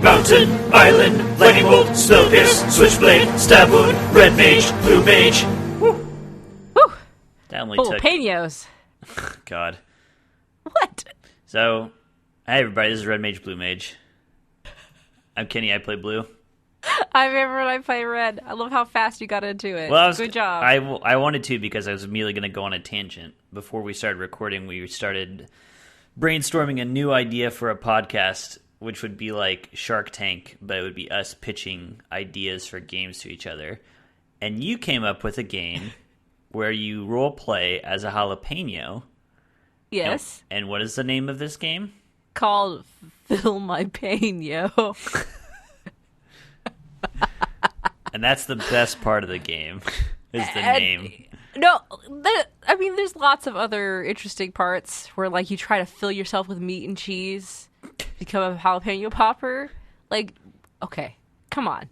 Mountain, Island, Lightning Bolt, Spell Pierce, Switchblade, Stab Wound, Red Mage, Blue Mage. Woo! That only took... Jalapenos. God. What? So, hey everybody, this is Red Mage, Blue Mage. I'm Kenny, I play Blue. I'm Amber and I play Red. I love how fast you got into it. Well, good job. I wanted to because I was immediately going to go on a tangent. Before we started recording, we started brainstorming a new idea for a podcast, which would be like Shark Tank, but it would be us pitching ideas for games to each other. And you came up with a game where you role play as a jalapeno. Yes. And what is the name of this game? Called Fill My Pain, yo. And that's the best part of the game, is the name. No, there's lots of other interesting parts where, like, you try to fill yourself with meat and cheese, become a jalapeno popper. Like, okay, come on.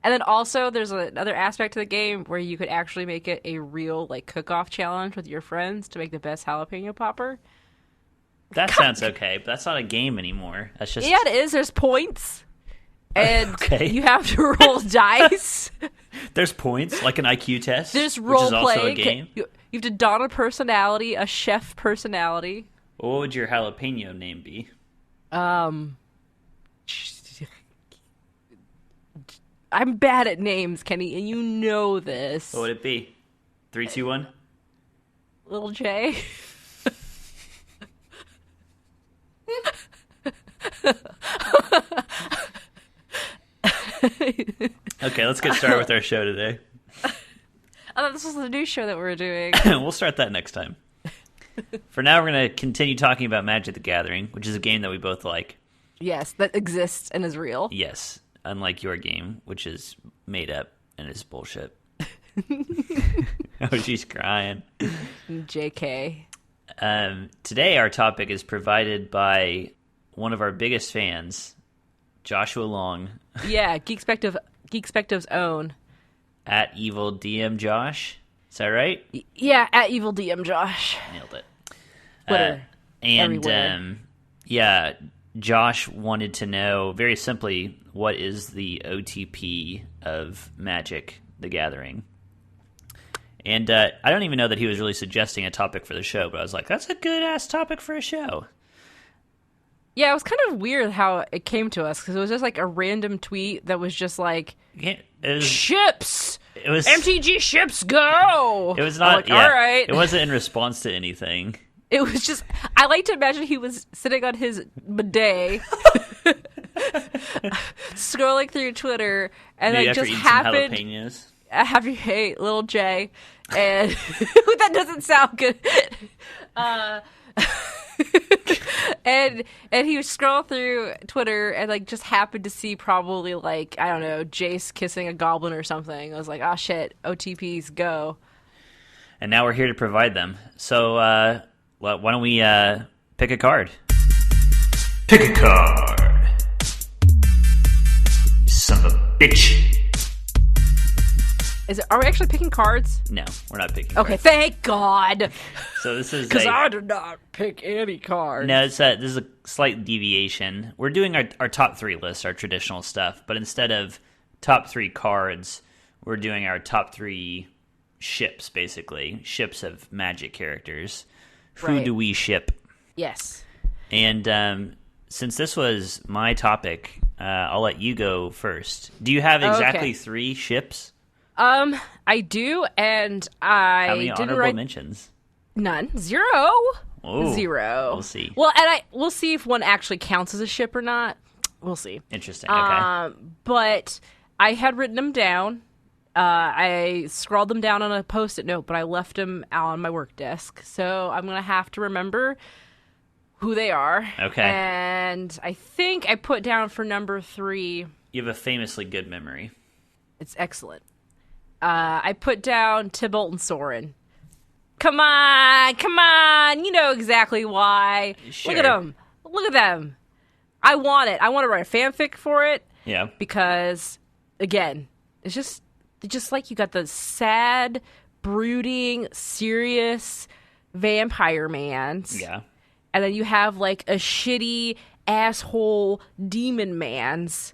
And then also, there's another aspect to the game where you could actually make it a real, like, cook-off challenge with your friends to make the best jalapeno popper. That sounds okay, but that's not a game anymore. That's just... Yeah, it is. There's points. And okay. You have to roll dice. There's points, like an IQ test. There's role which is play. Also a game. You have to don a personality, a chef personality. What would your jalapeno name be? I'm bad at names, Kenny, and you know this. What would it be? 3, 2, 1? Little J. Okay, let's get started with our show today. I thought this was the new show that we were doing. We'll start that next time. For now, we're going to continue talking about Magic the Gathering, which is a game that we both like. Yes, that exists and is real. Yes, unlike your game, which is made up and is bullshit. Oh, she's crying. JK. Today, our topic is provided by one of our biggest fans, Joshua Long. Yeah, Geekspective's own. At Evil DM Josh. Is that right? Yeah, at Evil DM Josh. Nailed it. Twitter. And yeah, Josh wanted to know, very simply, what is the OTP of Magic the Gathering? And I don't even know that he was really suggesting a topic for the show, but I was like, that's a good-ass topic for a show. Yeah, it was kind of weird how it came to us, because it was just like a random tweet that was just like, ships! It was MTG ships go! It was not, like, all right. It wasn't in response to anything. It was just, I like to imagine he was sitting on his bidet, scrolling through Twitter, and maybe then after just eating happened... some jalapenos. Have you hate Little J, and that doesn't sound good. And he would scroll through Twitter and like just happened to see probably like, I don't know, Jace kissing a goblin or something. I was like, oh shit, OTPs go. And now we're here to provide them. So why don't we pick a card? Pick a card. You son of a bitch. Are we actually picking cards? No, we're not picking Okay, cards. thank God. So this is because I did not pick any cards. No, this is a slight deviation. We're doing our top 3 list, our traditional stuff, but instead of top 3 cards, we're doing our top 3 ships, basically. Ships of Magic characters. Who do we ship? Yes. And since this was my topic, I'll let you go first. Do you have exactly 3 ships? I do, and I How many didn't honorable write mentions? none. 0. Oh, 0. We'll see. Well, and we'll see if one actually counts as a ship or not. We'll see. Interesting. Okay. But I had written them down. I scrawled them down on a Post-it note, but I left them out on my work desk. So I'm gonna have to remember who they are. Okay. And I think I put down for number 3. You have a famously good memory. It's excellent. I put down Tybalt and Soren. Come on. You know exactly why. Sure. Look at them. I want it. I want to write a fanfic for it. Yeah. Because, again, it's just like you got the sad, brooding, serious vampire man. Yeah. And then you have, like, a shitty asshole demon mans.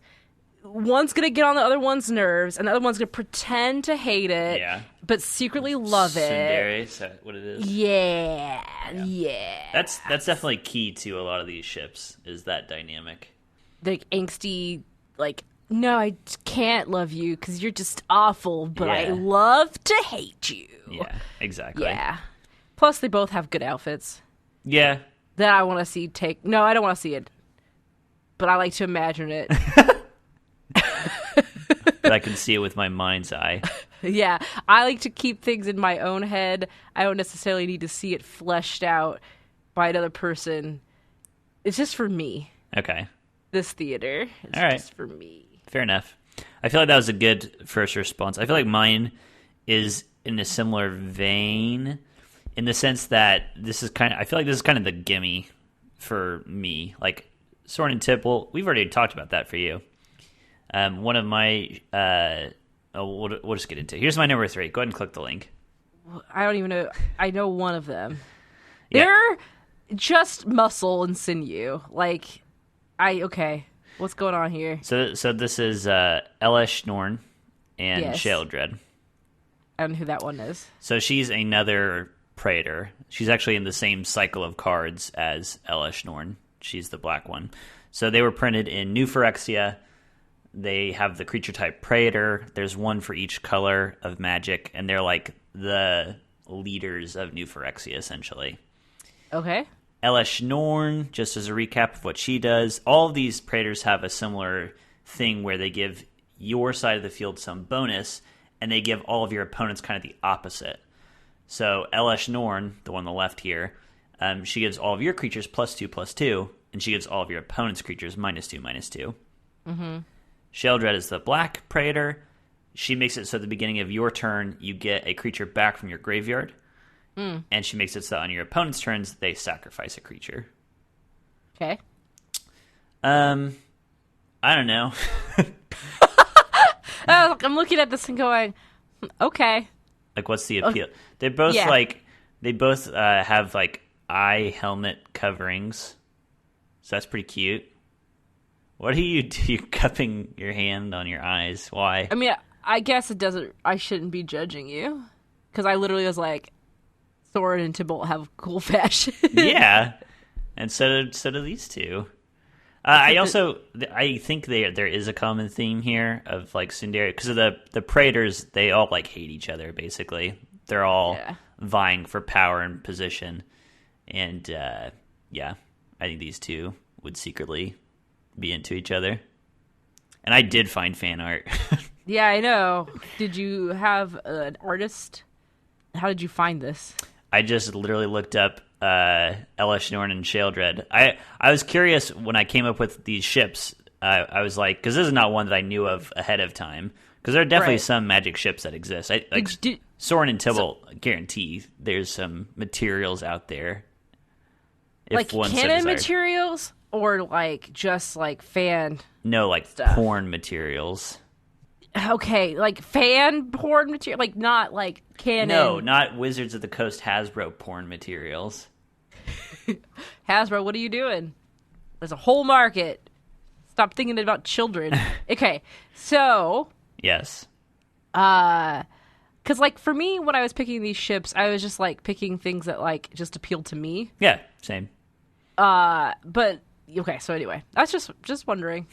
One's gonna get on the other one's nerves, and the other one's gonna pretend to hate it, but secretly love it. Tsundere, is that what it is? Yeah. That's definitely key to a lot of these ships, is that dynamic. The angsty, like, no, I can't love you because you're just awful, but I love to hate you. Yeah, exactly. Yeah. Plus, they both have good outfits. Yeah. That I want to see take... No, I don't want to see it. But I like to imagine it. But I can see it with my mind's eye. Yeah. I like to keep things in my own head. I don't necessarily need to see it fleshed out by another person. It's just for me. Okay. This theater is All right. just for me. Fair enough. I feel like that was a good first response. I feel like mine is in a similar vein in the sense that I feel like this is kind of the gimme for me. Like, Soren and Tipple, we've already talked about that for you. One of my, we'll just get into it. Here's my number 3. Go ahead and click the link. I don't even know. I know one of them. Yeah. They're just muscle and sinew. Like, okay. What's going on here? So this is Ella Schnorn and Yes. Sheldred. I don't know who that one is. So she's another Praetor. She's actually in the same cycle of cards as Ella Schnorn. She's the black one. So they were printed in New Phyrexia. They have the creature type Praetor. There's one for each color of magic, and they're like the leaders of New Phyrexia, essentially. Okay. Ella Schnorn, just as a recap of what she does, all of these Praetors have a similar thing where they give your side of the field some bonus, and they give all of your opponents kind of the opposite. So Ella Schnorn, the one on the left here, she gives all of your creatures +2/+2, and she gives all of your opponent's creatures -2/-2. Mm-hmm. Sheldred is the black Praetor. She makes it so at the beginning of your turn, you get a creature back from your graveyard. And she makes it so on your opponent's turns, they sacrifice a creature. Okay. I don't know. I'm looking at this and going, okay. Like, what's the appeal? They both have like eye helmet coverings, so that's pretty cute. What do you do? You cupping your hand on your eyes? Why? I mean, I guess it doesn't. I shouldn't be judging you because I literally was like, Thorin and Tybalt have cool fashion. Yeah, and so do these two. I think there is a common theme here of like Tsundere because of the Praetors. They all like hate each other. Basically, they're all vying for power and position, and I think these two would secretly be into each other. And I did find fan art. Yeah, I know. Did you have an artist? How did you find this? I just literally looked up Ella Schnorn and Sheldred. I was curious when I came up with these ships. I was like, because this is not one that I knew of ahead of time. Because there are definitely some magic ships that exist. Soren and Tybalt guarantee there's some materials out there. Like canon materials? Or like just like fan? No, like stuff. Porn materials. Okay, like fan porn material, like not like canon. No, not Wizards of the Coast Hasbro porn materials. Hasbro, what are you doing? There's a whole market. Stop thinking about children. Okay, so yes, because like for me, when I was picking these ships, I was just like picking things that like just appealed to me. Yeah, same. But okay, so anyway, I was just wondering.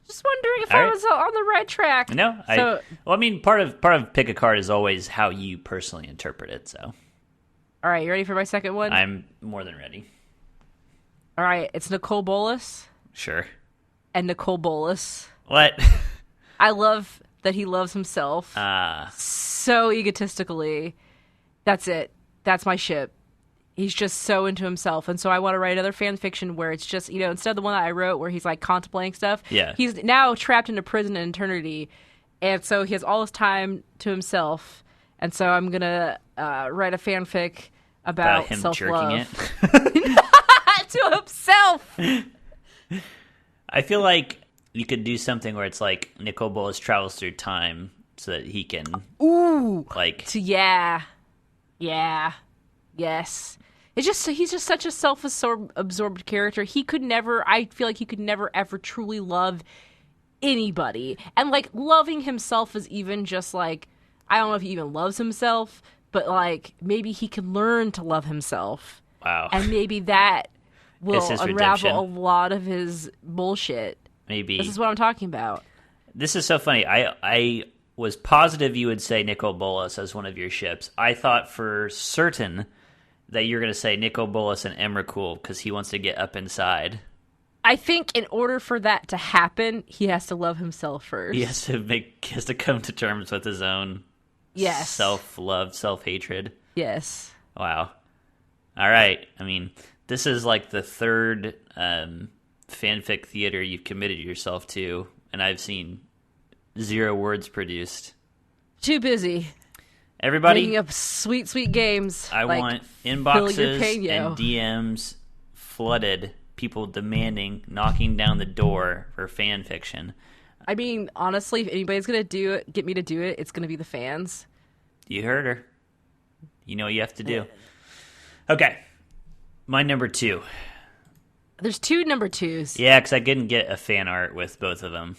Just wondering if I was on the right track. No, I mean, part of pick a card is always how you personally interpret it. So, all right, you ready for my second one? I'm more than ready. All right, it's Nicol Bolas. Sure. And Nicol Bolas. What? I love that he loves himself so egotistically. That's it. That's my ship. He's just so into himself. And so I want to write another fan fiction where it's just, instead of the one that I wrote where he's like contemplating stuff, he's now trapped in a prison in eternity. And so he has all his time to himself. And so I'm going to write a fanfic about him self-love. jerking it? To himself! I feel like you could do something where it's like Nicol Bolas travels through time so that he can... Ooh! Like... Yeah. Yes. It's just he's just such a self-absorbed character. He could never. I feel like he could never ever truly love anybody. And like loving himself is even just like I don't know if he even loves himself, but like maybe he can learn to love himself. Wow. And maybe that will his unravel redemption. a lot of his bullshit. Maybe. This is what I'm talking about. This is so funny. I was positive you would say Nicol Bolas as one of your ships. I thought for certain that you were going to say Nicol Bolas and Emrakul because he wants to get up inside. I think in order for that to happen, he has to love himself first. He has to come to terms with his own self-love, self-hatred. Yes. Wow. All right. I mean, this is like the third fanfic theater you've committed yourself to, and I've seen 0 words produced. Too busy. Everybody, making up sweet, sweet games. I like want inboxes Jalapeno. and DMs flooded, people demanding, knocking down the door for fan fiction. I mean, honestly, if anybody's gonna get me to do it, it's gonna be the fans. You heard her. You know what you have to do. Okay, my number 2. There's 2 number 2s. Yeah, because I didn't get a fan art with both of them.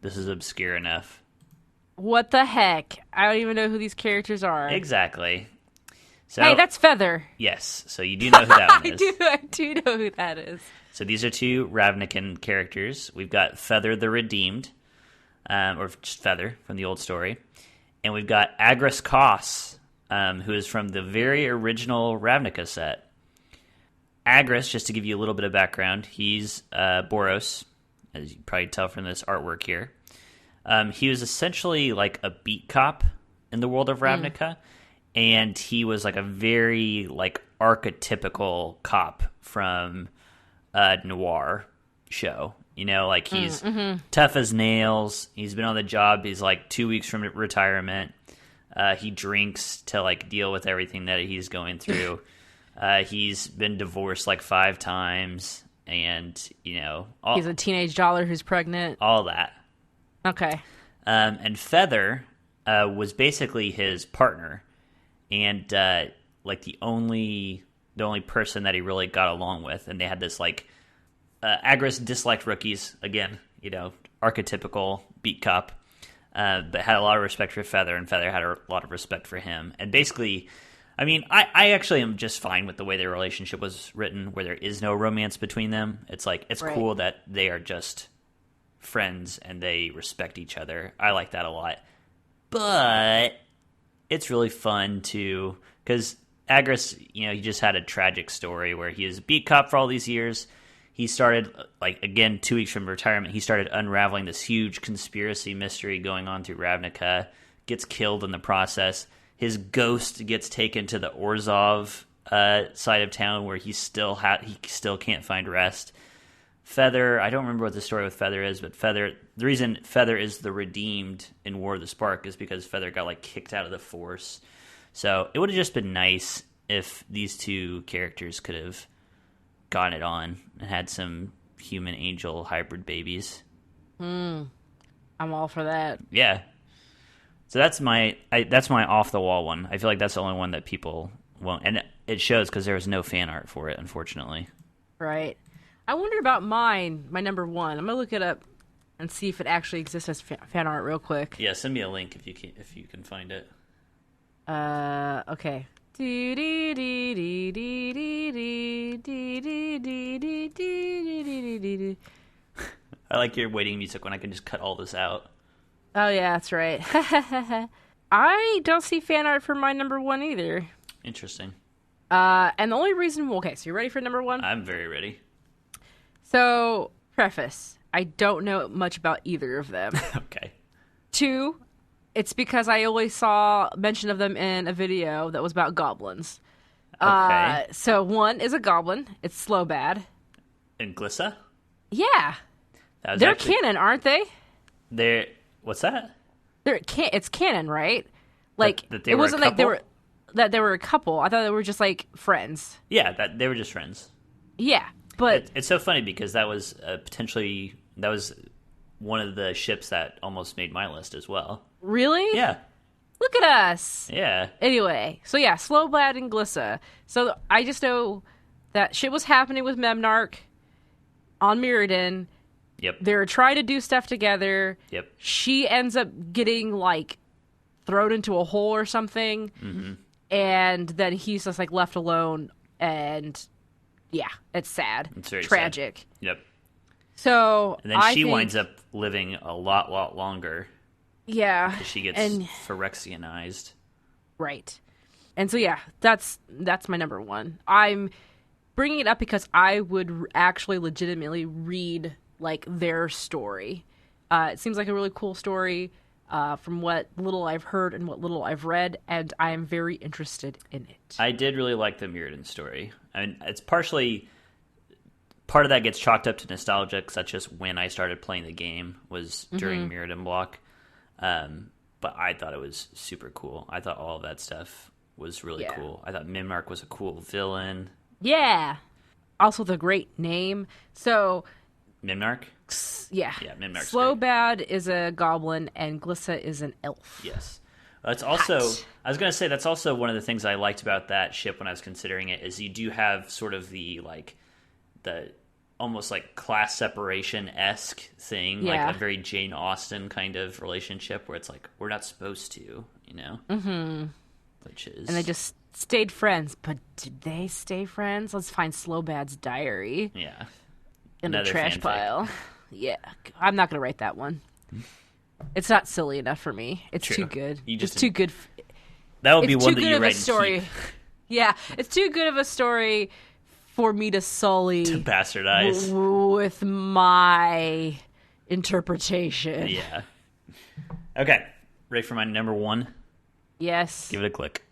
This is obscure enough. What the heck? I don't even know who these characters are. Exactly. So, Hey, that's Feather. yes. So you do know who that one is. I do know who that is. So these are 2 Ravnican characters. We've got Feather the Redeemed, or just Feather from the old story. And we've got Agris Kos, who is from the very original Ravnica set. Agris, just to give you a little bit of background, he's Boros, as you can probably tell from this artwork here. He was essentially like a beat cop in the world of Ravnica, and he was like a very like archetypical cop from a noir show. You know, like he's tough as nails. He's been on the job. He's like 2 weeks from retirement. He drinks to like deal with everything that he's going through. He's been divorced like 5 times, and you know, He's a teenage dollar who's pregnant. all that. Okay. And Feather was basically his partner, and like the only person that he really got along with. And they had this like Agris disliked rookies again, you know, archetypical beat cop, but had a lot of respect for Feather, and Feather had a lot of respect for him. And basically, I mean, I actually am just fine with the way their relationship was written, where there is no romance between them. It's like it's Right. cool that they are just friends and they respect each other. I like that a lot. But it's really fun to, because Agris, you know, he just had a tragic story where he was a beat cop for all these years. He started, like, again, 2 weeks from retirement, he started unraveling this huge conspiracy mystery going on through Ravnica, gets killed in the process. His ghost gets taken to the Orzhov side of town where he still can't find rest. Feather, I don't remember what the story with Feather is, but the reason Feather is the redeemed in War of the Spark is because Feather got like kicked out of the Force. So it would have just been nice if these 2 characters could have gotten it on and had some human angel hybrid babies. I'm all for that. Yeah. So that's my off the wall one. I feel like that's the only one that people won't, and it shows because there was no fan art for it, unfortunately. Right. I wonder about my number 1. I'm gonna look it up and see if it actually exists as fan art real quick. Yeah, send me a link if you can find it. Okay. I like your waiting music when I can just cut all this out. Oh yeah, that's right. I don't see fan art for my number 1 either. Interesting. And the only reason, okay, so you ready for number 1? I'm very ready. So, preface, I don't know much about either of them. Okay. 2, it's because I always saw mention of them in a video that was about goblins. Okay. So 1 is a goblin. It's Slow Bad. And Glissa? Yeah. That was They're actually, canon, aren't they? They're What's that? It's canon, right? Like That they it were a wasn't like couple? they were a couple. I thought they were just like friends. Yeah, that they were just friends. Yeah, but It's so funny because that was that was one of the ships that almost made my list as well. really? Yeah. Look Look at us. Yeah. Anyway, so yeah, Slowbad and Glissa. So I just know that shit was happening with Memnarch on Mirrodin. Yep. They're trying to do stuff together. Yep. She ends up getting, like, thrown into a hole or something. Mm-hmm. And then he's just, like, left alone. And, yeah, it's sad. It's very tragic. sad. Yep. So, And then she winds up living a lot longer. Yeah. Because she gets Phyrexianized. Right. And so, yeah, that's my number one. I'm bringing it up because I would actually legitimately read, like, their story. It seems like a really cool story from what little I've heard and what little I've read, and I am very interested in it. I did really like the Mirrodin story. I mean, it's partially... Part of that gets chalked up to nostalgia, because that's just when I started playing the game, was during Mirrodin block. But I thought it was super cool. I thought all of that stuff was really cool. I thought Memnarch was a cool villain. Yeah. Also the great name. So... Memnarch? Yeah. Yeah, Memnarch's Slowbad is a goblin, and Glissa is an elf. Yes. That's also... I was going to say, that's also one of the things I liked about that ship when I was considering it, is you do have sort of the almost like class separation-esque thing, like a very Jane Austen kind of relationship where it's like, we're not supposed to, you know? Mm-hmm. Which is... And they just stayed friends, but did they stay friends? Let's find Slowbad's diary. Yeah. In the Another trash fanfic. pile. Yeah. I'm not going to write that one. It's not silly enough for me. It's True. too good. It's too good. That would be It's one too that good you of a write and story. keep. Yeah, it's too good of a story for me to sully To bastardize. with my interpretation. Yeah. Okay. Ready for my number one? Yes. Give it a click.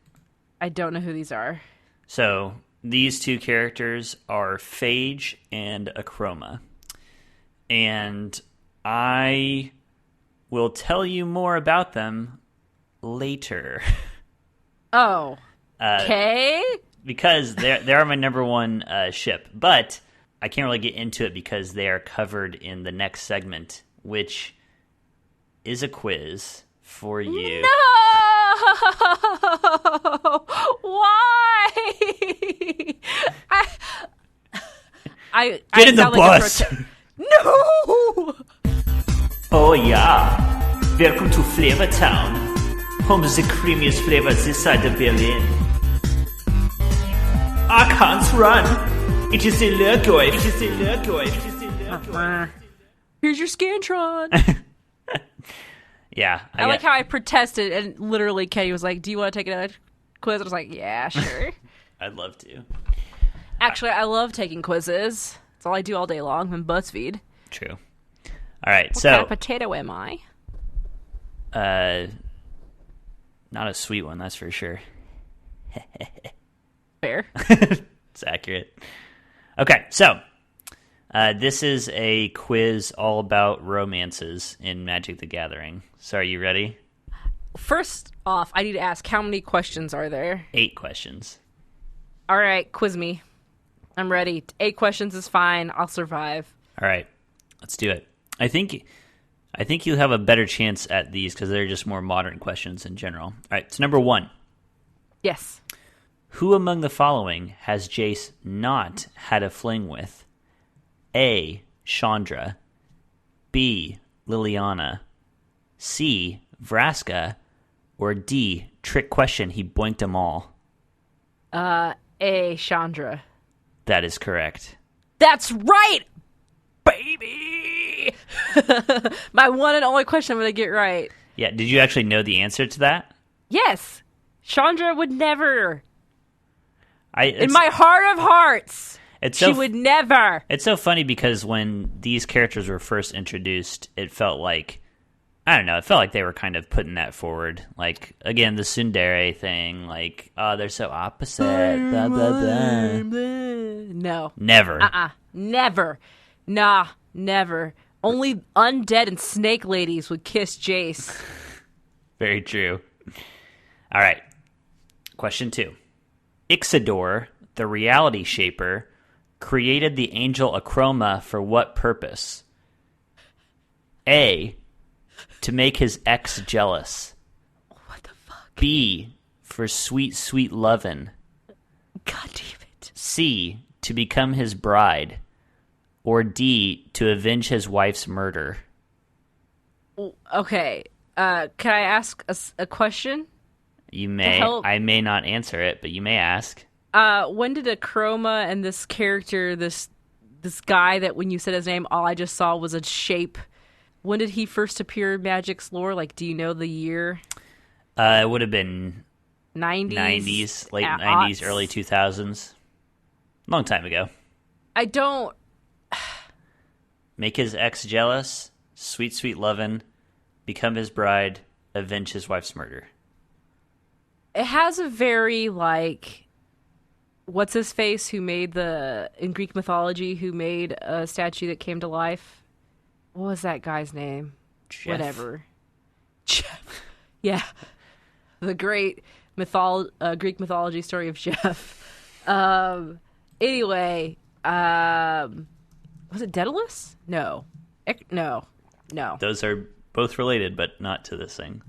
I don't know who these are. So, these two characters are Phage and Acroma. And I will tell you more about them later. Oh. Okay. Because they are my number one ship. But I can't really get into it because they are covered in the next segment, which is a quiz for you. No! Why? I Get in the sound like a bus! No! Oh yeah! Welcome to Flavor Town, home of the creamiest flavors inside the Berlin. I can't run! It is illegal! It is illegal! It is illegal! Here's your Scantron. Yeah. I like how I protested, and literally Kenny was like, do you want to take another quiz? I was like, yeah, sure. I'd love to. Actually, I love taking quizzes. That's all I do all day long on BuzzFeed. True. All right, What kind of potato am I? Not a sweet one, that's for sure. Fair. It's accurate. Okay, so this is a quiz all about romances in Magic the Gathering. So are you ready? First off, I need to ask, how many questions are there? 8 questions. All right, quiz me. I'm ready. 8 questions is fine. I'll survive. All right, let's do it. I think you'll have a better chance at these because they're just more modern questions in general. All right, so number 1. Yes. Who among the following has Jace not had a fling with? A. Chandra, B. Liliana, C. Vraska, or D. Trick question, he boinked them all. A. Chandra. That is correct. That's right, baby! My one and only question I'm going to get right. Yeah, did you actually know the answer to that? Yes. Chandra would never. In It's my heart of hearts, so she would never. It's so funny because when these characters were first introduced, it felt like, I don't know, it felt like they were kind of putting that forward. Like, again, the tsundere thing, like, oh, they're so opposite, blah, blah, blah. No. Never. Never. Nah, never. Only undead and snake ladies would kiss Jace. Very true. All right. Question 2. Ixidor, the reality shaper, created the angel Acroma for what purpose? A. To make his ex jealous. What the fuck? B, for sweet, sweet lovin'. God damn it. C, to become his bride. Or D, to avenge his wife's murder. Okay. Can I ask a question? You may. I may not answer it, but you may ask. When did Akroma and this character, this guy that when you said his name, all I just saw was a shape. When did he first appear in Magic's lore? Like, do you know the year? It would have been 90s, late 90s, early 2000s. Long time ago. I don't... Make his ex jealous, sweet, sweet lovin', become his bride, avenge his wife's murder. It has a very, like... What's his face who made in Greek mythology, who made a statue that came to life? What was that guy's name? Jeff. Whatever. Jeff. Yeah. The great Greek mythology story of Jeff. Anyway, was it Daedalus? No. No. Those are both related, but not to this thing.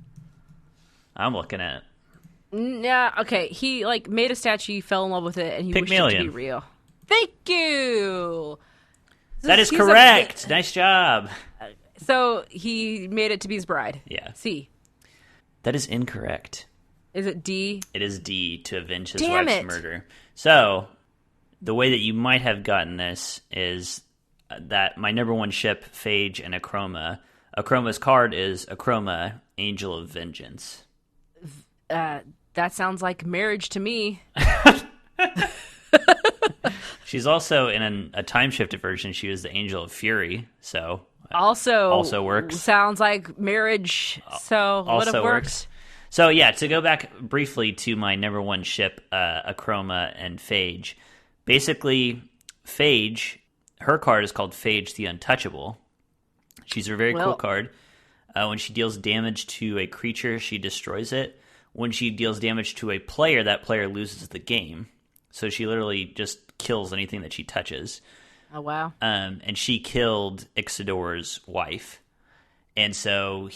I'm looking at it. Nah, okay. He made a statue, he fell in love with it, and he wished it to be real. Thank you. That is correct. Nice job. So he made it to be his bride. Yeah. C. That is incorrect. Is it D? It is D, to avenge his wife's murder. So the way that you might have gotten this is that my number one ship, Phage and Akroma. Akroma's card is Akroma, Angel of Vengeance. That sounds like marriage to me. She's also in a time-shifted version. She was the Angel of Fury, so also works. Sounds like marriage, so would have worked. So yeah, to go back briefly to my number one ship, Akroma and Phage. Basically, Phage, her card is called Phage the Untouchable. She's a very cool card. When she deals damage to a creature, she destroys it. When she deals damage to a player, that player loses the game. So she literally just kills anything that she touches. Oh, wow. And she killed Ixidor's wife. And so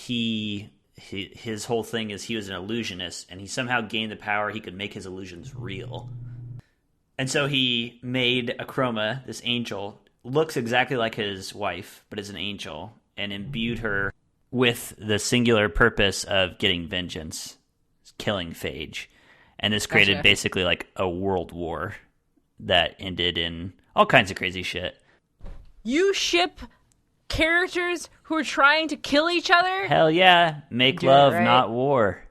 his whole thing is he was an illusionist, and he somehow gained the power he could make his illusions real. And so he made Akroma, this angel, looks exactly like his wife, but is an angel, and imbued her with the singular purpose of getting vengeance, killing Phage. And this created basically like a world war that ended in all kinds of crazy shit. You ship characters who are trying to kill each other? Hell yeah. Make love, right? Not war.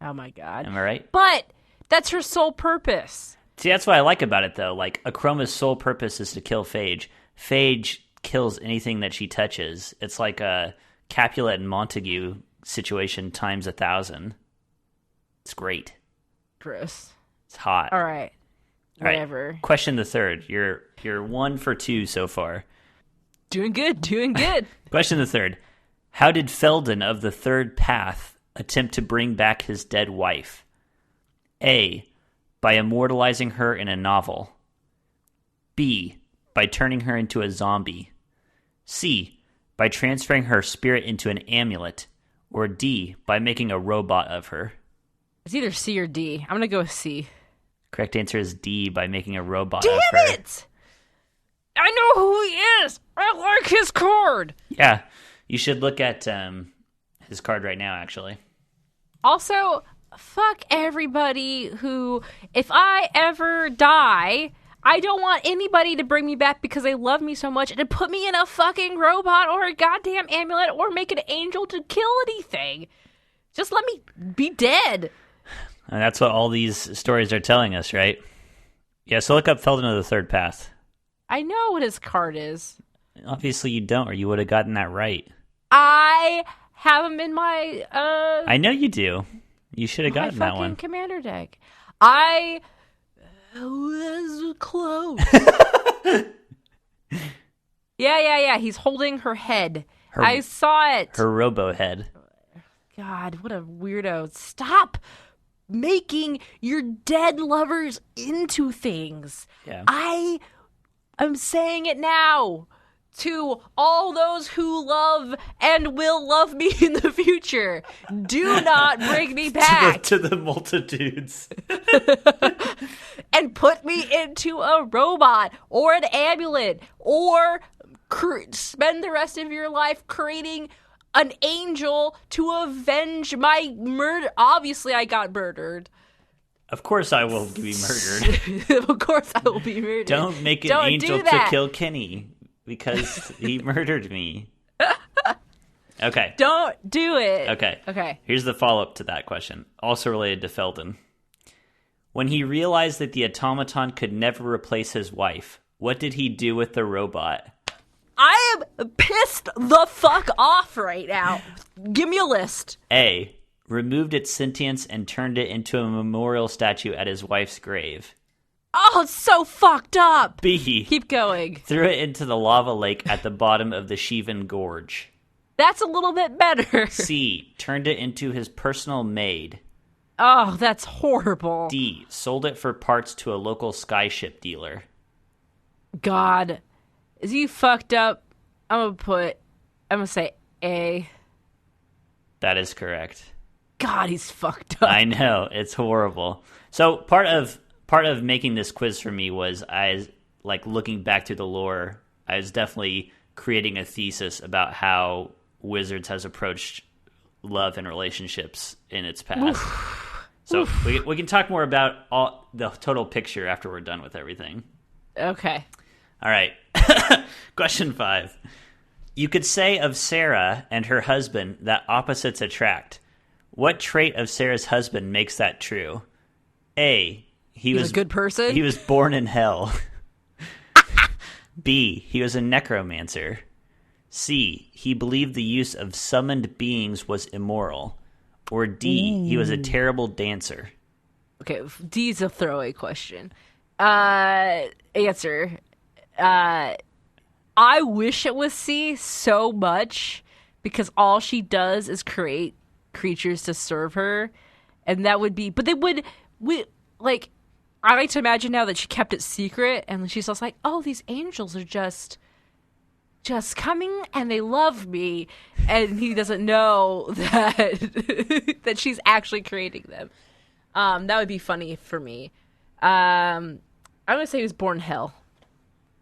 Oh my god. Am I right? But that's her sole purpose. See, that's what I like about it, though. Like, Akroma's sole purpose is to kill Phage. Phage kills anything that she touches. It's like a Capulet and Montague situation times 1,000. It's great. Gross. It's hot. All right. Whatever. Right. Question the third. You're 1 for 2 so far. Doing good. Question the third. How did Felden of the Third Path attempt to bring back his dead wife? A, by immortalizing her in a novel. B, by turning her into a zombie. C, by transferring her spirit into an amulet. Or D, by making a robot of her. It's either C or D. I'm going to go with C. Correct answer is D, by making a robot of her. Damn it! I know who he is! I like his card! Yeah, you should look at his card right now, actually. Also, fuck everybody who, if I ever die, I don't want anybody to bring me back because they love me so much and to put me in a fucking robot or a goddamn amulet or make an angel to kill anything. Just let me be dead. And that's what all these stories are telling us, right? Yeah, so look up Felden of the Third Path. I know what his card is. Obviously you don't, or you would have gotten that right. I have him in my... I know you do. You should have gotten that one. Commander deck. I was close. Yeah. He's holding her head. I saw it. Her robo head. God, what a weirdo. Stop making your dead lovers into things. Yeah. I'm saying it now. to all those who love and will love me in the future, do not bring me back. to the multitudes. And put me into a robot or an amulet or spend the rest of your life creating an angel to avenge my murder. Obviously, I got murdered. Of course I will be murdered. Of course I will be murdered. Don't make an angel to kill Kenny because he murdered me. Okay. Don't do it. Okay. Here's the follow-up to that question, also related to Felden. When he realized that the automaton could never replace his wife, what did he do with the robot? I am pissed the fuck off right now. Give me a list. A. Removed its sentience and turned it into a memorial statue at his wife's grave. Oh, it's so fucked up. B. Keep going. Threw it into the lava lake at the bottom of the Shivan Gorge. That's a little bit better. C. Turned it into his personal maid. Oh, that's horrible. D. Sold it for parts to a local skyship dealer. God. Is he fucked up? I'm gonna say A. That is correct. God, he's fucked up. I know, it's horrible. So part of making this quiz for me was looking back through the lore, I was definitely creating a thesis about how Wizards has approached love and relationships in its past. So we can talk more about the total picture after we're done with everything. Okay. All right. Question 5. You could say of Sarah and her husband that opposites attract. What trait of Sarah's husband makes that true? A. He was a good person? He was born in hell. B. He was a necromancer. C. He believed the use of summoned beings was immoral. Or D. He was a terrible dancer. Okay, D's a throwaway question. Answer. I wish it was C so much because all she does is create creatures to serve her, and that would be. But I like to imagine now that she kept it secret, and she's just like, "Oh, these angels are just coming, and they love me," and he doesn't know that that she's actually creating them. That would be funny for me. I'm gonna say he was born in hell.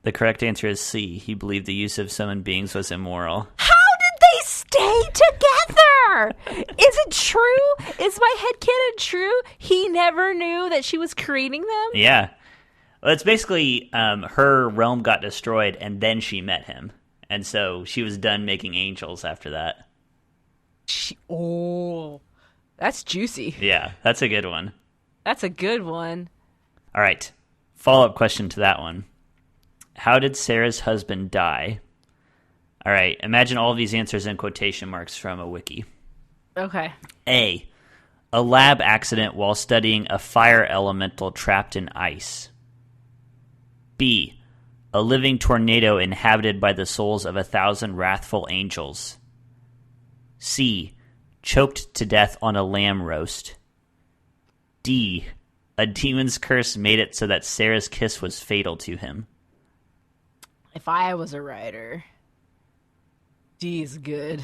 The correct answer is C. He believed the use of summoned beings was immoral. How did they stay together? Is it true? Is my headcanon true? He never knew that she was creating them? Yeah. Well, it's basically her realm got destroyed, and then she met him. And so she was done making angels after that. That's juicy. Yeah, that's a good one. That's a good one. All right. Follow-up question to that one. How did Sarah's husband die? All right. Imagine all of these answers in quotation marks from a wiki. Okay. A lab accident while studying a fire elemental trapped in ice. B. A living tornado inhabited by the souls of 1,000 wrathful angels. C. Choked to death on a lamb roast. D. A demon's curse made it so that Sarah's kiss was fatal to him. If I was a writer, D is good.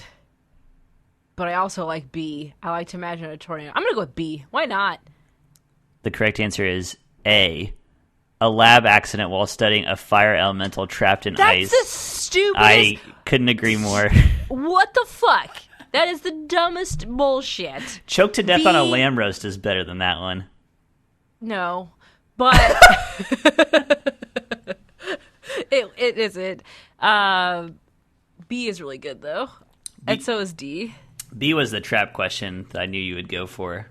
But I also like B. I like to imagine a tornado. I'm going to go with B. Why not? The correct answer is A. A lab accident while studying a fire elemental trapped in ice. That's the stupidest... I couldn't agree more. What the fuck? That is the dumbest bullshit. Choked to death on a lamb roast is better than that one. No. But... It isn't. B is really good, though. And so is D. B was the trap question that I knew you would go for.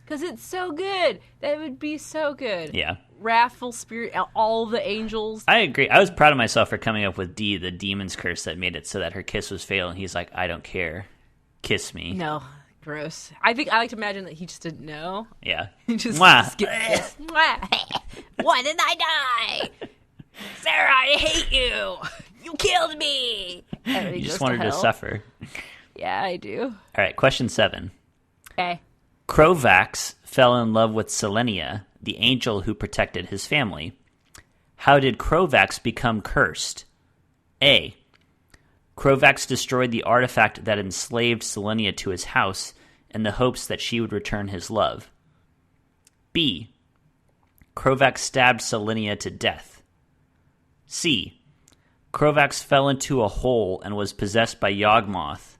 Because it's so good. That would be so good. Yeah. Wrathful spirit, all the angels. I agree. I was proud of myself for coming up with D, the demon's curse that made it so that her kiss was fatal. And he's like, I don't care. Kiss me. No. Gross. I like to imagine that he just didn't know. Yeah. He just Mwah. skipped this. Why did I die? Sarah, I hate you. You killed me. You just wanted to suffer. Yeah, I do. All right, question 7. Okay. Krovax fell in love with Selenia, the angel who protected his family. How did Krovax become cursed? A. Krovax destroyed the artifact that enslaved Selenia to his house in the hopes that she would return his love. B. Krovax stabbed Selenia to death. C. Krovax fell into a hole and was possessed by Yawgmoth.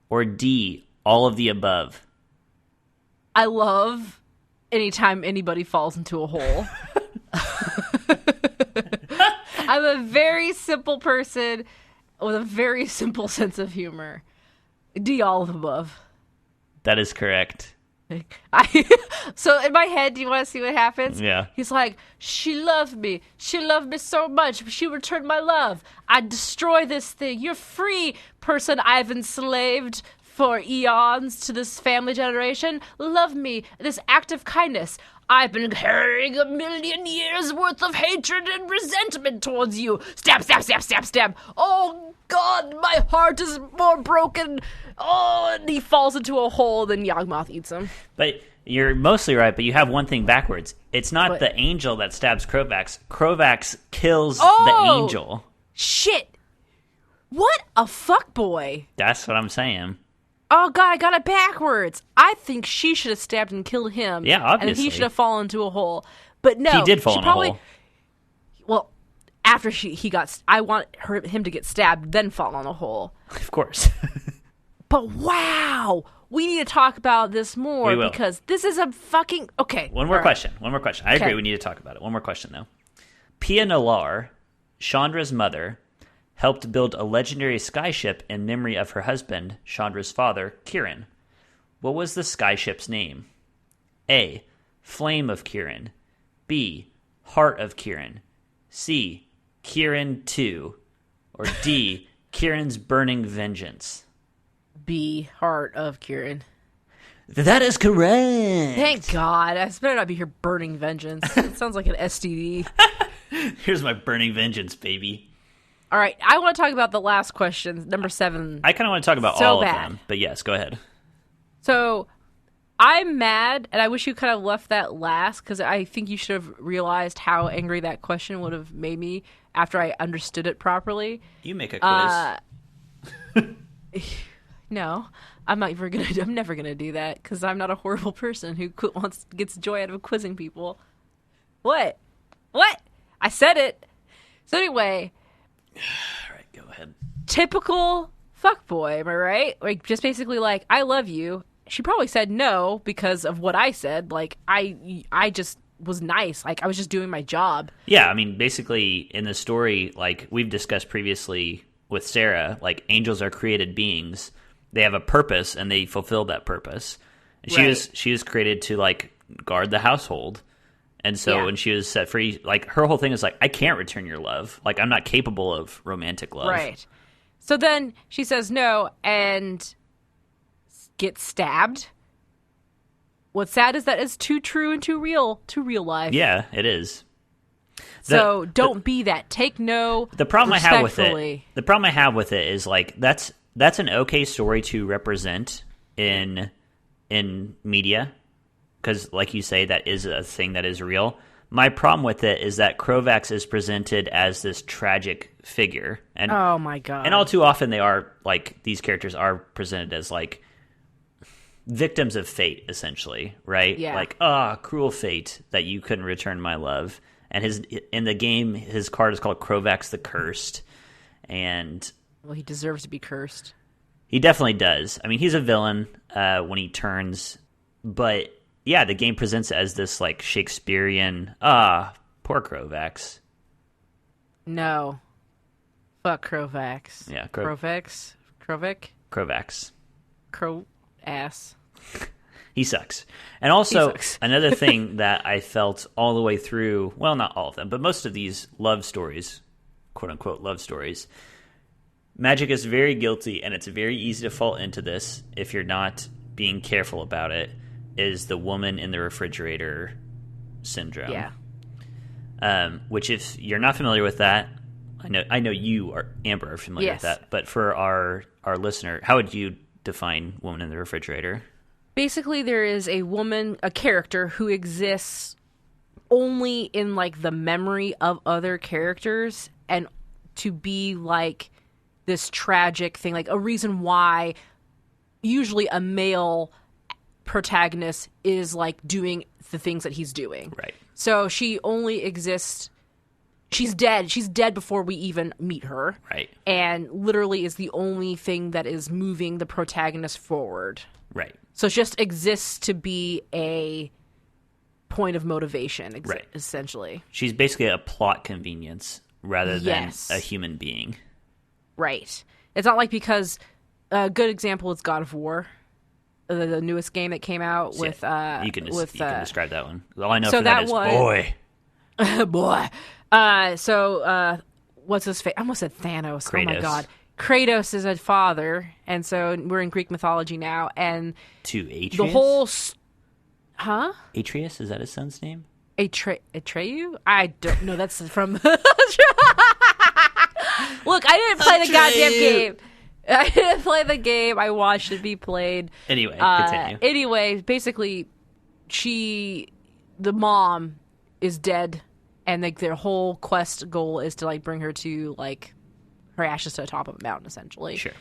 Or D. All of the above. I love anytime anybody falls into a hole. I'm a very simple person with a very simple sense of humor. D, all of the above. That is correct. So in my head, do you want to see what happens? Yeah. He's like, she loved me. She loved me so much. She returned my love. I destroy this thing. You're free, person I've enslaved for eons to this family generation. Love me. This act of kindness. I've been carrying 1,000,000 years worth of hatred and resentment towards you. Stab, stab, stab, stab, stab. Oh, God, my heart is more broken. Oh, and he falls into a hole, then Yawgmoth eats him. But you're mostly right, but you have one thing backwards. It's not What? the angel that stabs Krovax. Krovax kills the Oh! angel. Shit. What a fuckboy. That's what I'm saying. Oh, God, I got it backwards. I think she should have stabbed and killed him. Yeah, obviously. And he should have fallen into a hole. But no. He did fall in a hole. Well, after he got... I want him to get stabbed, then fall in a hole. Of course. But wow! We need to talk about this more We will. because this is a fucking... Okay. One more all right. question. One more question. I agree. Okay. We need to talk about it. One more question, though. Pia Nalar, Chandra's mother, helped build a legendary skyship in memory of her husband, Chandra's father, Kiran. What was the skyship's name? A. Flame of Kiran. B. Heart of Kiran. C. Kiran 2. Or D. Kiran's Burning Vengeance. B. Heart of Kieran. That is correct. Thank God. I better not be here burning vengeance. It sounds like an STD. Here's my Burning Vengeance, baby. All right. I want to talk about the last question, number 7. I kind of want to talk about So all bad. of them, but yes, go ahead. So I'm mad, and I wish you kind of left that last because I think you should have realized how angry that question would have made me after I understood it properly. You make a quiz. No, I'm never gonna do that because I'm not a horrible person who gets joy out of quizzing people. What? I said it. So anyway, All right, go ahead. typical fuckboy, am I right? Like, just basically like, I love you. She probably said no because of what I said. Like, I just was nice. Like, I was just doing my job. Yeah, I mean, basically, in the story, like we've discussed previously with Sarah, like angels are created beings. They have a purpose, and they fulfill that purpose. And she was created to like guard the household. And so Yeah. when she was set free, like her whole thing is like, I can't return your love. Like I'm not capable of romantic love. Right. So then she says no and gets stabbed. What's sad is that it's too true and too real to real life. Yeah, it is. So don't be that. Take no. The problem I have with respectfully. it. The problem I have with it is like that's an okay story to represent in media, because like you say, that is a thing that is real. My problem with it is that Krovax is presented as this tragic figure, and Oh my God. and all too often they are like these characters are presented as like victims of fate, essentially, right? Yeah. Like, cruel fate that you couldn't return my love. And in the game, his card is called Krovax the Cursed, and Well, he deserves to be cursed. he definitely does. I mean, he's a villain when he turns, but yeah, the game presents it as this like Shakespearean, poor Krovax. No. Fuck Krovax. Yeah, Krovax. Krovax. Crow ass. He sucks. And also, He sucks. another thing that I felt all the way through, well, not all of them, but most of these love stories, quote-unquote love stories, Magic is very guilty, and it's very easy to fall into this if you're not being careful about it, is the woman in the refrigerator syndrome. Yeah. Which, if you're not familiar with that, I know you, Amber, are familiar with Yes. that, but for our listener, how would you define woman in the refrigerator? Basically, there is a woman, a character who exists only in like the memory of other characters and to be like this tragic thing, like a reason why usually a male protagonist is like doing the things that he's doing. Right. So she only exists. She's dead. She's dead before we even meet her. Right. And literally is the only thing that is moving the protagonist forward. Right. So it just exists to be a point of motivation, Right. essentially. She's basically a plot convenience rather than Yes. a human being. Right. It's not like because a good example is God of War, the newest game that came out with You can describe that one. All I know so for that that is one- boy. boy. What's his face? I almost said Thanos. Oh my Kratos. god. Kratos is a father, and so we're in Greek mythology now, and To Atreus? the whole huh? Atreus, is that his son's name? Atreyu? I don't know. That's from. Look, I didn't play the goddamn game. I didn't play the game. I watched it be played. Anyway, continue. Anyway, basically, the mom is dead, and like their whole quest goal is to like bring her to like her ashes to the top of a mountain, essentially. Sure.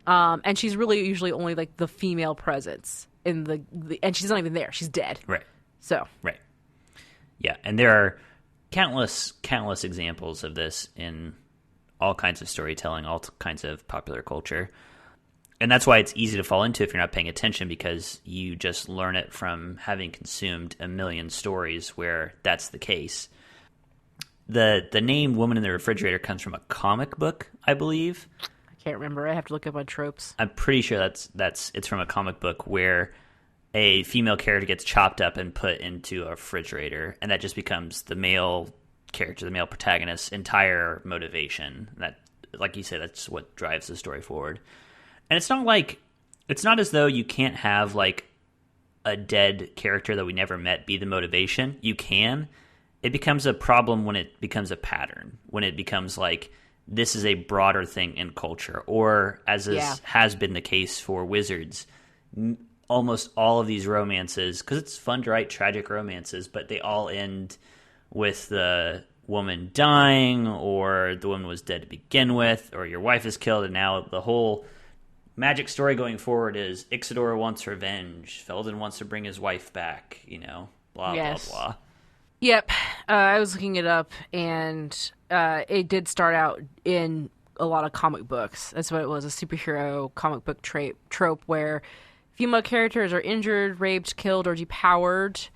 And she's really usually only like the female presence in the and she's not even there. She's dead. Right. So Right. Yeah, and there are countless examples of this in all kinds of storytelling, all kinds of popular culture. And that's why it's easy to fall into if you're not paying attention, because you just learn it from having consumed a million stories where that's the case. The name Woman in the Refrigerator comes from a comic book, I believe. I can't remember. I have to look up on tropes. I'm pretty sure it's from a comic book where a female character gets chopped up and put into a refrigerator, and that just becomes the male character, the male protagonist's entire motivation. That, like you said, that's what drives the story forward. And it's not as though you can't have like a dead character that we never met be the motivation. You can. It becomes a problem when it becomes a pattern, when it becomes like this is a broader thing in culture, or as has been the case for Wizards, almost all of these romances, because it's fun to write tragic romances, but they all end with the woman dying, or the woman was dead to begin with, or your wife is killed, and now the whole Magic story going forward is Ixidor wants revenge, Felden wants to bring his wife back, blah, blah, blah. Yep. I was looking it up, and it did start out in a lot of comic books. That's what it was, a superhero comic book trope where female characters are injured, raped, killed, or depowered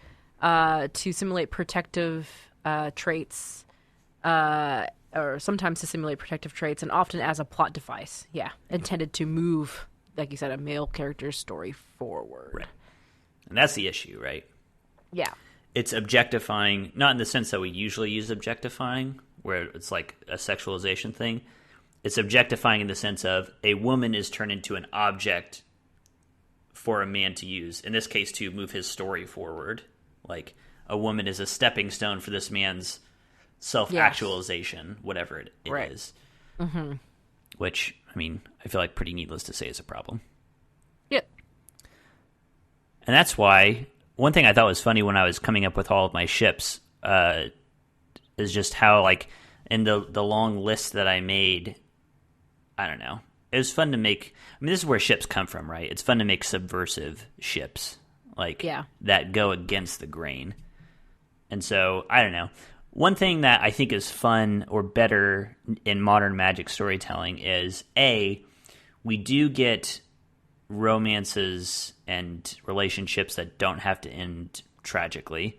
to simulate protective traits, or sometimes to simulate protective traits, and often as a plot device. Yeah, intended to move, like you said, a male character's story forward. Right. And that's the issue, right? Yeah. It's objectifying, not in the sense that we usually use objectifying, where it's like a sexualization thing. It's objectifying in the sense of a woman is turned into an object for a man to use. In this case, to move his story forward. Like, a woman is a stepping stone for this man's self-actualization, whatever it right. is. Mm-hmm. Which, I mean, I feel like pretty needless to say is a problem. Yep. And that's why one thing I thought was funny when I was coming up with all of my ships is just how, like, in the long list that I made, I don't know. It was fun to make. I mean, this is where ships come from, right? It's fun to make subversive ships, like that go against the grain. And so, I don't know. One thing that I think is fun or better in modern Magic storytelling is, we do get romances and relationships that don't have to end tragically.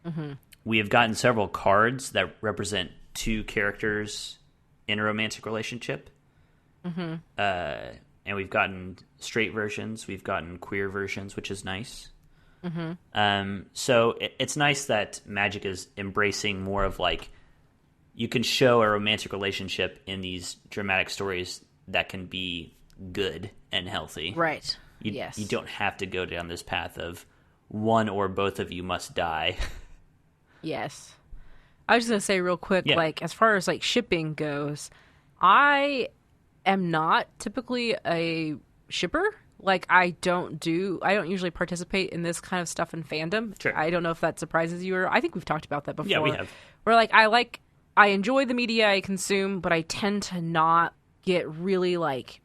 Mm-hmm. We have gotten several cards that represent two characters in a romantic relationship. Mm-hmm. And we've gotten straight versions. We've gotten queer versions, which is nice. Mm-hmm. So it's nice that Magic is embracing more of like, you can show a romantic relationship in these dramatic stories that can be good and healthy. Right. You don't have to go down this path of one or both of you must die. Yes. I was just going to say real quick, like, as far as like shipping goes, I am not typically a shipper. Like, I don't usually participate in this kind of stuff in fandom. Sure. I don't know if that surprises you, or I think we've talked about that before. Yeah, we have. Where, like, I like I enjoy the media I consume, but I tend to not get really like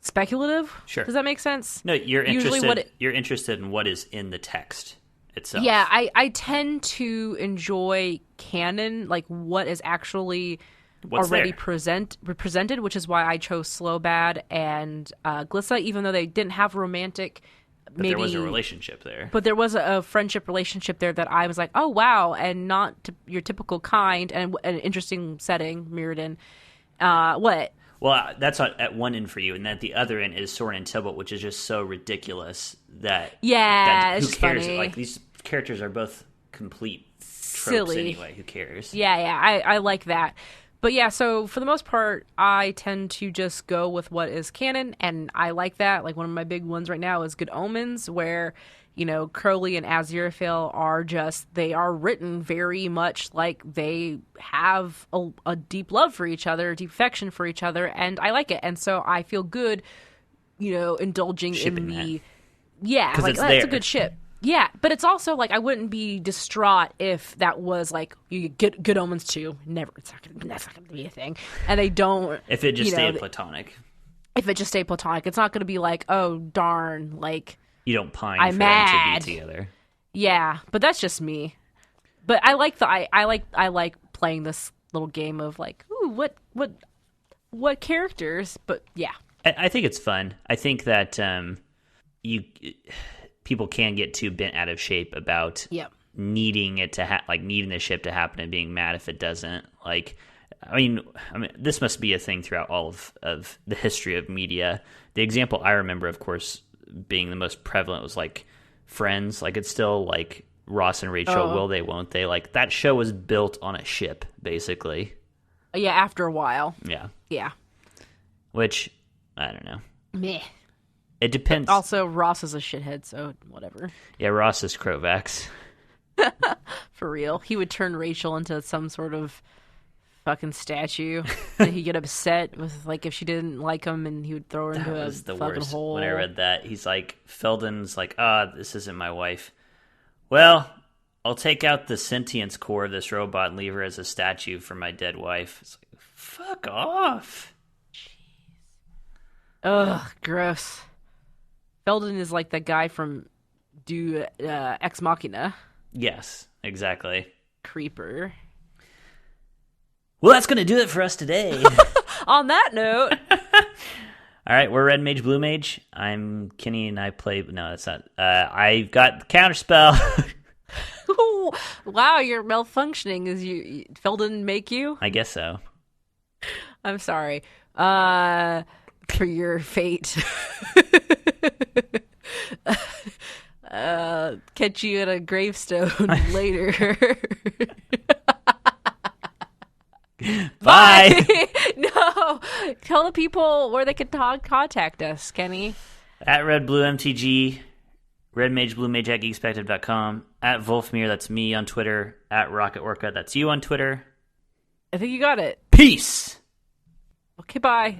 speculative. Sure. Does that make sense? No, you're Usually interested. You're interested in what is in the text itself. Yeah, I tend to enjoy canon, like what is actually What's already there? represented, which is why I chose Slow Bad and Glissa, even though they didn't have romantic. But there was a relationship there. But there was a friendship relationship there that I was like, oh, wow, and not your typical kind, and an interesting setting, Mirrodin. What? Well, that's at one end for you, and then at the other end is Soren and Tybalt, which is just so ridiculous that Yeah, who it's cares? funny. Like these characters are both complete tropes Silly. anyway. Who cares? Yeah, I like that. But yeah, so for the most part, I tend to just go with what is canon, and I like that. Like one of my big ones right now is Good Omens, where, you know, Crowley and Aziraphale they are written very much like they have a deep love for each other, a deep affection for each other, and I like it. And so I feel good, you know, indulging Shipping in the... that. Yeah, like it's that's there. a good ship. Yeah, but it's also like I wouldn't be distraught if that was like you get Good Omens 2. Never, that's not gonna be a thing. And they don't. If it just you know, stayed platonic, if it just stayed platonic, it's not gonna be like, oh darn, like you don't pine I'm for mad. them to be together. Yeah, but that's just me. But I like I like playing this little game of like, ooh, what characters? But yeah, I think it's fun. I think that people can get too bent out of shape about needing it to needing the ship to happen and being mad if it doesn't. Like, I mean, this must be a thing throughout all of the history of media. The example I remember, of course, being the most prevalent was like Friends. Like, it's still like Ross and Rachel, will they, won't they? Like, that show was built on a ship, basically. yeah. After a while, Yeah. Which, I don't know. meh. It depends. Also, Ross is a shithead, so whatever. Yeah, Ross is Krovax. For real. He would turn Rachel into some sort of fucking statue. And he'd get upset with, like, if she didn't like him, and he would throw her into a the fucking worst. hole. When I read that, he's like, Felden's like, this isn't my wife. Well, I'll take out the sentience core of this robot and leave her as a statue for my dead wife. It's like, fuck off. Ugh, gross. Felden is like that guy from Ex Machina. Yes, exactly. Creeper. Well, that's going to do it for us today. On that note... All right, we're Red Mage, Blue Mage. I'm Kenny, and I play... No, that's not... I've got the Counterspell. Wow, you're malfunctioning. Felden make you? I guess so. I'm sorry. For your fate. Catch you at a gravestone later. Bye. No. Tell the people where they can contact us, Kenny. At Red Blue MTG, Red Mage Blue Mage at Geekspective.com, at Wolfmere, that's me on Twitter, at Rocket Orca, that's you on Twitter. I think you got it. Peace. Okay, bye.